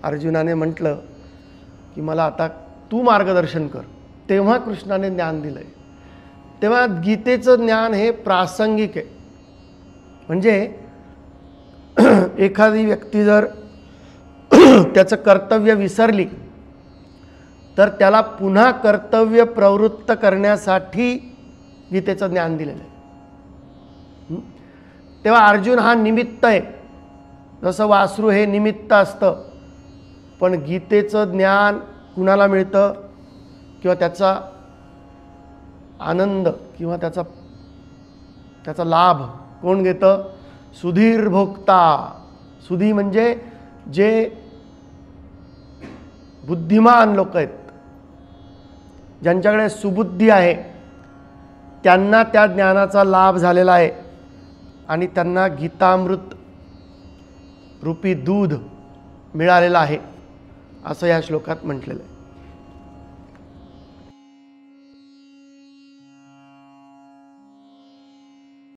अर्जुनाने म्हटलं की मला आता तू मार्गदर्शन कर, तेव्हा कृष्णाने ज्ञान दिलं आहे. तेव्हा गीतेचं ज्ञान हे प्रासंगिक आहे. म्हणजे एखादी व्यक्ती जर त्याचं कर्तव्य विसरली तर त्याला पुन्हा कर्तव्य प्रवृत्त करण्यासाठी गीतेचं ज्ञान दिलेलं आहे. तेव्हा अर्जुन हा निमित्त आहे, जसं वासरू हे निमित्त असतं. पण गीतेचं ज्ञान कुणाला मिळतं किंवा त्याचा आनंद किंवा त्याचा लाभ कोण घेतं? सुधीर भोक्ता. सुधी म्हणजे जे बुद्धिमान लोक आहेत, ज्यांच्याकडे सुबुद्धी आहे, त्यांना त्या ज्ञानाचा लाभ झालेला आहे आणि त्यांना गीतामृत रूपी दूध मिळालेलं आहे, असं या श्लोकात म्हटलेलं आहे.